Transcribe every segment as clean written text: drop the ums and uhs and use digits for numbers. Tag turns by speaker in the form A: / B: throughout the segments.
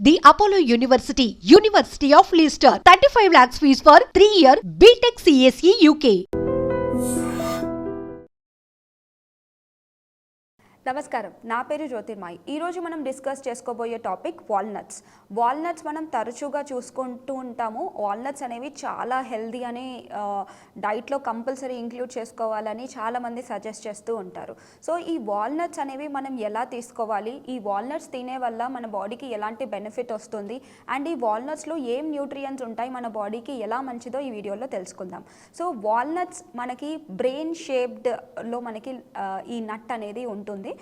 A: The Apollo University, University of Leicester, 35 lakhs fees for 3-year BTech CSE UK.
B: నమస్కారం, నా పేరు జ్యోతిర్మయి. ఈరోజు మనం డిస్కస్ చేసుకోబోయే టాపిక్ వాల్నట్స్. వాల్నట్స్ మనం తరచుగా చూసుకుంటూ ఉంటాము. వాల్నట్స్ అనేవి చాలా హెల్దీ అని డైట్లో కంపల్సరీ ఇంక్లూడ్ చేసుకోవాలని చాలామంది సజెస్ట్ చేస్తూ ఉంటారు. సో ఈ వాల్నట్స్ అనేవి మనం ఎలా తీసుకోవాలి, ఈ వాల్నట్స్ తినే వల్ల మన బాడీకి ఎలాంటి బెనిఫిట్ వస్తుంది, అండ్ ఈ వాల్నట్స్లో ఏం న్యూట్రియంట్స్ ఉంటాయి, మన బాడీకి ఎలా మంచిదో ఈ వీడియోలో తెలుసుకుందాం. సో వాల్నట్స్ మనకి బ్రెయిన్ షేప్డ్లో మనకి ఈ నట్ అనేది ఉంటుంది.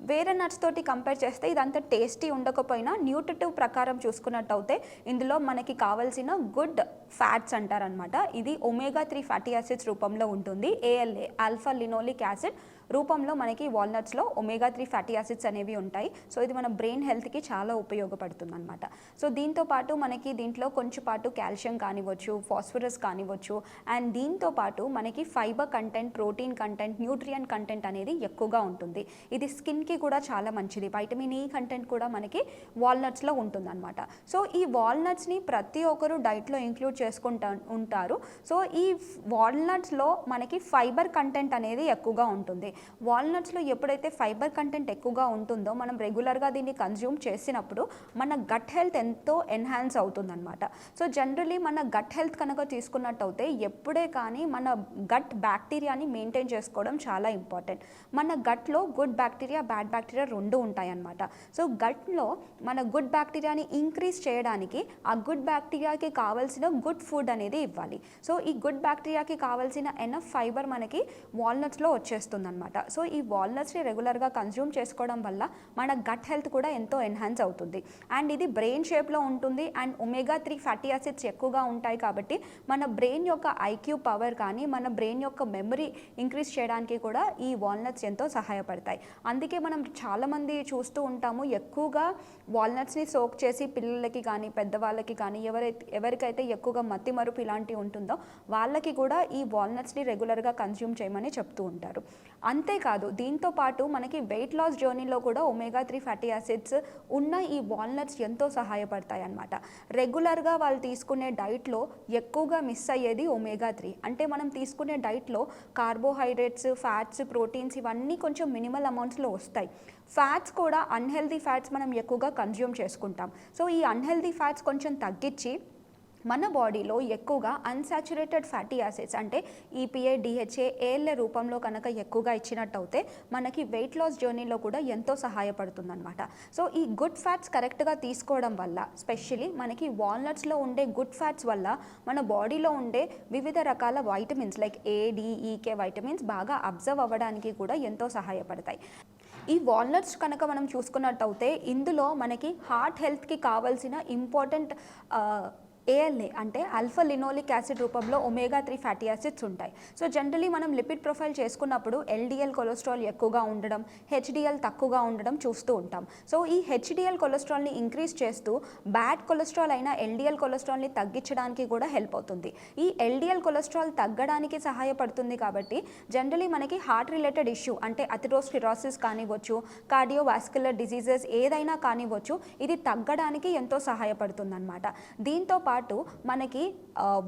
B: వేరే నట్స్ తోటి కంపేర్ చేస్తే ఇదంతా టేస్టీ ఉండకపోయినా న్యూట్రిటివ్ ప్రకారం చూసుకున్నట్టయితే ఇందులో మనకి కావాల్సిన గుడ్ ఫ్యాట్స్ అంటారనమాట. ఇది ఒమేగా 3 ఫ్యాటీ యాసిడ్స్ రూపంలో ఉంటుంది. ALA ఆల్ఫా లినోలిక్ యాసిడ్ రూపంలో మనకి వాల్నట్స్లో ఒమేగా 3 ఫ్యాటీ యాసిడ్స్ అనేవి ఉంటాయి. సో ఇది మన బ్రెయిన్ హెల్త్కి చాలా ఉపయోగపడుతుంది అనమాట. సో దీంతో పాటు మనకి దీంట్లో కొంచెం పాటు కాల్షియం కానివ్వచ్చు, ఫాస్ఫరస్ కానివ్వచ్చు, అండ్ దీంతో పాటు మనకి fibre content, protein content, న్యూట్రియం content అనేది ఎక్కువగా ఉంటుంది. ఇది స్కిన్కి కూడా చాలా మంచిది. వైటమిన్ E కంటెంట్ కూడా మనకి వాల్నట్స్లో ఉంటుందన్నమాట. సో ఈ వాల్నట్స్ని ప్రతి ఒక్కరు డైట్లో ఇంక్లూడ్ చేసుకుంటూ ఉంటారు. సో ఈ వాల్నట్స్లో మనకి ఫైబర్ కంటెంట్ అనేది ఎక్కువగా ఉంటుంది. వాల్నట్స్లో ఎప్పుడైతే ఫైబర్ కంటెంట్ ఎక్కువగా ఉంటుందో మనం రెగ్యులర్గా దీన్ని కన్జ్యూమ్ చేసినప్పుడు మన గట్ హెల్త్ ఎంతో ఎన్హాన్స్ అవుతుందన్నమాట. సో జనరలీ మన గట్ హెల్త్ కనుక తీసుకున్నట్టయితే ఎప్పుడే కానీ మన గట్ బ్యాక్టీరియాని మెయింటైన్ చేసుకోవడం చాలా ఇంపార్టెంట్. మన గట్లో గుడ్ బ్యాక్టీరియా, బ్యాడ్ బ్యాక్టీరియా రెండు ఉంటాయన్నమాట. సో గట్లో మన గుడ్ బ్యాక్టీరియాని ఇంక్రీజ్ చేయడానికి ఆ గుడ్ బ్యాక్టీరియాకి కావాల్సిన గుడ్ ఫుడ్ అనేది ఇవ్వాలి. సో ఈ గుడ్ బ్యాక్టీరియాకి కావాల్సిన ఎనఫ్ ఫైబర్ మనకి వాల్నట్స్లో వచ్చేస్తుంది అనమాట. సో ఈ వాల్నట్స్ని రెగ్యులర్గా కన్జ్యూమ్ చేసుకోవడం వల్ల మన గట్ హెల్త్ కూడా ఎంతో ఎన్హాన్స్ అవుతుంది. అండ్ ఇది బ్రెయిన్ షేప్లో ఉంటుంది. అండ్ ఒమేగా 3 ఫ్యాటీ యాసిడ్స్ ఎక్కువగా ఉంటాయి కాబట్టి మన బ్రెయిన్ యొక్క IQ పవర్ కానీ, మన బ్రెయిన్ యొక్క మెమరీ ఇంక్రీజ్ చేయడానికి కూడా ఈ వాల్నట్స్ ఎంతో సహాయపడతాయి. అందుకే మనం చాలామంది చూస్తూ ఉంటాము, ఎక్కువగా వాల్నట్స్ని సోక్ చేసి పిల్లలకి కానీ, పెద్దవాళ్ళకి కానీ, ఎవరికైతే ఎక్కువగా మతి మరుపు ఇలాంటివి ఉంటుందో వాళ్ళకి కూడా ఈ వాల్నట్స్ని రెగ్యులర్గా కన్జ్యూమ్ చేయమని చెప్తూ ఉంటారు. అంతేకాదు దీంతో పాటు మనకి వెయిట్ లాస్ జర్నీలో కూడా ఒమేగా 3 ఫ్యాటీ యాసిడ్స్ ఉన్న ఈ వాల్నట్స్ ఎంతో సహాయపడతాయి అన్నమాట. రెగ్యులర్గా వాళ్ళు తీసుకునే డైట్లో ఎక్కువగా మిస్ అయ్యేది ఒమేగా 3. అంటే మనం తీసుకునే డైట్లో కార్బోహైడ్రేట్స్, ఫ్యాట్స్, ప్రోటీన్స్ ఇవన్నీ కొంచెం మినిమల్ అమౌంట్స్లో వస్తాయి. ఫ్యాట్స్ కూడా అన్హెల్దీ ఫ్యాట్స్ మనం ఎక్కువగా కన్జ్యూమ్ చేసుకుంటాం. సో ఈ అన్హెల్దీ ఫ్యాట్స్ కొంచెం తగ్గించి మన బాడీలో ఎక్కువగా అన్సాచురేటెడ్ ఫ్యాటీ యాసిడ్స్ అంటే EPA, DHA, ALA రూపంలో కనుక ఎక్కువగా ఇచ్చినట్టయితే మనకి వెయిట్ లాస్ జర్నీలో కూడా ఎంతో సహాయపడుతుందన్నమాట. సో ఈ గుడ్ ఫ్యాట్స్ కరెక్ట్గా తీసుకోవడం వల్ల, స్పెషలీ మనకి వాల్నట్స్లో ఉండే గుడ్ ఫ్యాట్స్ వల్ల మన బాడీలో ఉండే వివిధ రకాల vitamins like A, D, E, K vitamins బాగా అబ్జర్వ్ అవ్వడానికి కూడా ఎంతో సహాయపడతాయి. ఈ వాల్నట్స్ కనుక మనం చూసుకున్నట్టయితే ఇందులో మనకి హార్ట్ హెల్త్కి కావాల్సిన ఇంపార్టెంట్ ALA అంటే ఆల్ఫా లినోలిక్ యాసిడ్ రూపంలో ఒమేగా 3 ఫ్యాటీ యాసిడ్స్ ఉంటాయి. సో జనరలీ మనం లిపిడ్ ప్రొఫైల్ చేసుకున్నప్పుడు LDL కొలెస్ట్రాల్ ఎక్కువగా ఉండడం, HDL తక్కువగా ఉండడం చూస్తూ ఉంటాం. సో ఈ HDL కొలెస్ట్రాల్ని ఇంక్రీజ్ చేస్తూ బ్యాడ్ కొలెస్ట్రాల్ అయిన LDL కొలెస్ట్రాల్ని తగ్గించడానికి కూడా హెల్ప్ అవుతుంది. ఈ LDL కొలెస్ట్రాల్ తగ్గడానికి సహాయపడుతుంది కాబట్టి జనరలీ మనకి హార్ట్ రిలేటెడ్ ఇష్యూ అంటే అథెరోస్క్లెరోసిస్ కానివ్వచ్చు, కార్డియోవాస్క్యులర్ డిసీజెస్ ఏదైనా కానివ్వచ్చు, ఇది తగ్గడానికి ఎంతో సహాయపడుతుంది అనమాట. దీంతో పాటు మనకి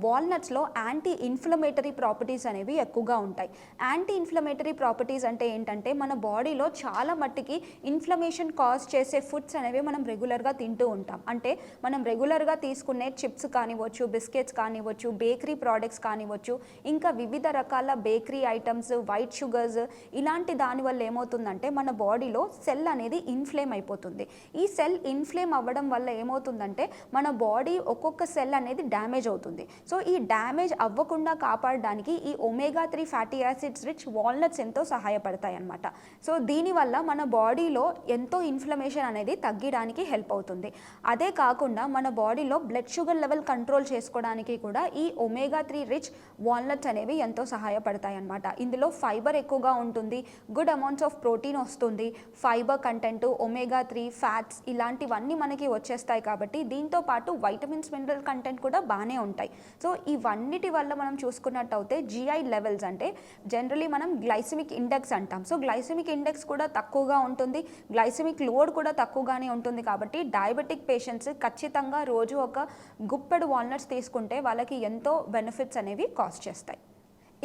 B: వాల్నట్స్లో యాంటీ ఇన్ఫ్లమేటరీ ప్రాపర్టీస్ అనేవి ఎక్కువగా ఉంటాయి. యాంటీ ఇన్ఫ్లమేటరీ ప్రాపర్టీస్ అంటే ఏంటంటే మన బాడీలో చాలా మట్టికి ఇన్ఫ్లమేషన్ కాజ్ చేసే ఫుడ్స్ అనేవి మనం రెగ్యులర్గా తింటూ ఉంటాం. అంటే మనం రెగ్యులర్గా తీసుకునే చిప్స్ కానివ్వచ్చు, బిస్కెట్స్ కానివ్వచ్చు, బేకరీ ప్రోడక్ట్స్ కానివ్వచ్చు, ఇంకా వివిధ రకాల బేకరీ ఐటమ్స్, వైట్ షుగర్స్, ఇలాంటి దానివల్ల ఏమవుతుందంటే మన బాడీలో సెల్ అనేది ఇన్ఫ్లేమ్ అయిపోతుంది. ఈ సెల్ ఇన్ఫ్లేమ్ అవ్వడం వల్ల ఏమవుతుందంటే మన బాడీ ఒక్కొక్క సెల్ అనేది డ్యామేజ్ అవుతుంది. సో ఈ డ్యామేజ్ అవ్వకుండా కాపాడడానికి ఈ omega 3 fatty acids rich walnuts ఎంతో సహాయపడతాయి అన్నమాట. సో దీనివల్ల మన బాడీలో ఎంతో ఇన్ఫ్లమేషన్ అనేది తగ్గడానికి హెల్ప్ అవుతుంది. అదే కాకుండా మన బాడీలో బ్లడ్ షుగర్ లెవెల్ కంట్రోల్ చేసుకోవడానికి కూడా ఈ ఒమేగా 3 రిచ్ వాల్నట్స్ అనేవి ఎంతో సహాయపడతాయి అన్నమాట. ఇందులో ఫైబర్ ఎక్కువగా ఉంటుంది, గుడ్ అమౌంట్స్ ఆఫ్ ప్రోటీన్ వస్తుంది, ఫైబర్ కంటెంట్, ఒమేగా 3 ఫ్యాట్స్ ఇలాంటివన్నీ మనకి వచ్చేస్తాయి. కాబట్టి దీంతో పాటు వైటమిన్స్, మినరల్ కంటెంట్ కూడా బాగానే ఉంటాయి. సో ఇవన్నిటి వల్ల మనం చూసుకున్నట్టయితే GI లెవెల్స్ అంటే జనరలీ మనం గ్లైసెమిక్ ఇండెక్స్ అంటాం. సో గ్లైసెమిక్ ఇండెక్స్ కూడా తక్కువగా ఉంటుంది, గ్లైసెమిక్ లోడ్ కూడా తక్కువగానే ఉంటుంది. కాబట్టి డయాబెటిక్ పేషెంట్స్ ఖచ్చితంగా రోజు ఒక గుప్పెడు వాల్నట్స్ తీసుకుంటే వాళ్ళకి ఎంతో బెనిఫిట్స్ అనేవి కాస్ట్ చేస్తాయి.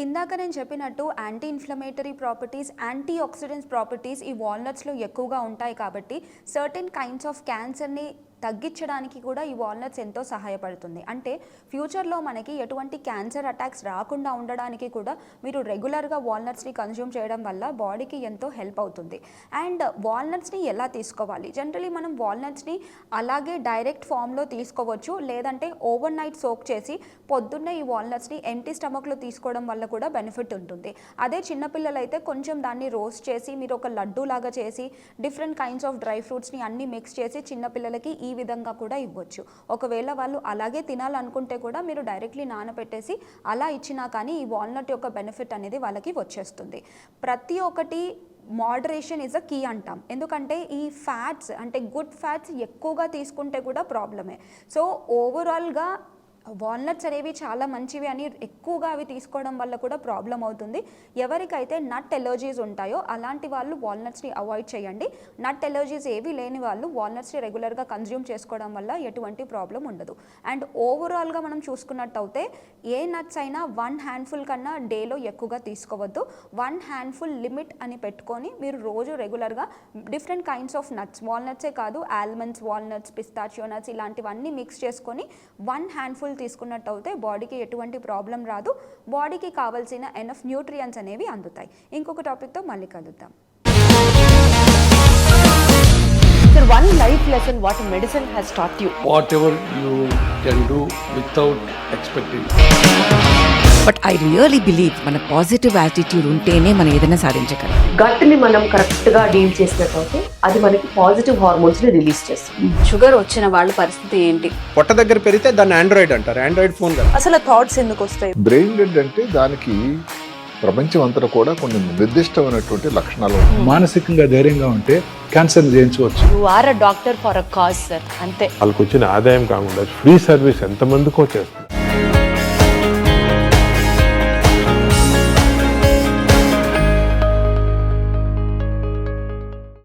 B: ఇందాక నేను చెప్పినట్టు anti inflammatory properties, anti oxidants properties ఈ వాల్నట్స్లో ఎక్కువగా ఉంటాయి. కాబట్టి సర్టెన్ కైండ్స్ ఆఫ్ క్యాన్సర్ని తగ్గించడానికి కూడా ఈ వాల్నట్స్ ఎంతో సహాయపడుతుంది. అంటే ఫ్యూచర్లో మనకి ఎటువంటి క్యాన్సర్ అటాక్స్ రాకుండా ఉండడానికి కూడా మీరు రెగ్యులర్గా వాల్నట్స్ని కన్జ్యూమ్ చేయడం వల్ల బాడీకి ఎంతో హెల్ప్ అవుతుంది. అండ్ వాల్నట్స్ని ఎలా తీసుకోవాలి? జనరలీ మనం వాల్నట్స్ని అలాగే డైరెక్ట్ ఫామ్లో తీసుకోవచ్చు, లేదంటే ఓవర్ నైట్ సోక్ చేసి పొద్దున్నే ఈ వాల్నట్స్ని ఎంటీ స్టమక్లో తీసుకోవడం వల్ల కూడా బెనిఫిట్ ఉంటుంది. అదే చిన్నపిల్లలు అయితే కొంచెం దాన్ని రోస్ట్ చేసి మీరు ఒక లడ్డు లాగా చేసి డిఫరెంట్ కైండ్స్ ఆఫ్ డ్రై ఫ్రూట్స్ని అన్ని మిక్స్ చేసి చిన్నపిల్లలకి ఈ విధంగా కూడా ఇవ్వచ్చు. ఒకవేళ వాళ్ళు అలాగే తినాలనుకుంటే కూడా మీరు డైరెక్ట్లీ నానబెట్టేసి అలా ఇచ్చినా కానీ ఈ వాల్నట్ యొక్క బెనిఫిట్ అనేది వాళ్ళకి వచ్చేస్తుంది. ప్రతి ఒక్కటి మోడరేషన్ ఈజ్ అ కీ అంటాం. ఎందుకంటే ఈ ఫ్యాట్స్ అంటే గుడ్ ఫ్యాట్స్ ఎక్కువగా తీసుకుంటే కూడా ప్రాబ్లమే. సో ఓవరాల్గా వాల్నట్స్ అనేవి చాలా మంచివి అని ఎక్కువగా అవి తీసుకోవడం వల్ల కూడా ప్రాబ్లం అవుతుంది. ఎవరికైతే నట్ ఎలర్జీస్ ఉంటాయో అలాంటి వాళ్ళు వాల్నట్స్ని అవాయిడ్ చేయండి. నట్ ఎలర్జీస్ ఏవి లేని వాళ్ళు వాల్నట్స్ని రెగ్యులర్గా కన్జ్యూమ్ చేసుకోవడం వల్ల ఎటువంటి ప్రాబ్లం ఉండదు. అండ్ ఓవరాల్గా మనం చూసుకున్నట్టయితే ఏ నట్స్ అయినా 1 హ్యాండ్ఫుల్ కన్నా డేలో ఎక్కువగా తీసుకోవద్దు. 1 హ్యాండ్ఫుల్ లిమిట్ అని పెట్టుకొని మీరు రోజు రెగ్యులర్గా డిఫరెంట్ కైండ్స్ ఆఫ్ నట్స్, వాల్నట్సే కాదు ఆల్మండ్స్, వాల్నట్స్, పిస్తాచియో నట్స్ ఇలాంటివన్నీ మిక్స్ చేసుకొని 1 హ్యాండ్ఫుల్ తీసుకున్నట్టయితే బాడీకి ఎటువంటి ప్రాబ్లం రాదు. బాడీకి కావాల్సిన ఎనఫ్ న్యూట్రియంట్స్ అనేవి అందుతాయి. ఇంకొక టాపిక్తో మళ్ళీ కలుద్దాం.
C: Sir, one life lesson what medicine has taught you.
D: Whatever you can do without expecting.
E: But I really believe మన పాజిటివ్ యాటిట్యూడ్ ఉంటేనే మనం ఏదైనా సాధించగలం.
C: గట్ని మనం కరెక్ట్గా డీల్ చేసినట్లయితే అది మనకి పాజిటివ్ హార్మోన్స్ని రిలీజ్ చేస్తుంది.
F: షుగర్ వచ్చిన వాళ్ళ పరిస్థితి ఏంటి?
G: పొట్ట దగ్గర పెరిగితే దాన్ని ఆండ్రాయిడ్ అంటారు, ఆండ్రాయిడ్ ఫోన్ కదా.
C: అసలు థాట్స్ ఎందుకు వస్తాయి?
H: బ్రెయిన్ డెడ్ అంటే దానికి ప్రపంచం అంతా కూడా కొన్ని నిర్దిష్టమైనటువంటి లక్షణాలు ఉంటాయి.
I: మానసికంగా ధైర్యంగా ఉంటే క్యాన్సర్ జయించవచ్చు.
C: You are a doctor for a cause sir, అంతే.
J: వాళ్ళకి వచ్చిన ఆదాయం కాకుండా ఫ్రీ సర్వీస్ ఎంతమందికో చేస్తుంది.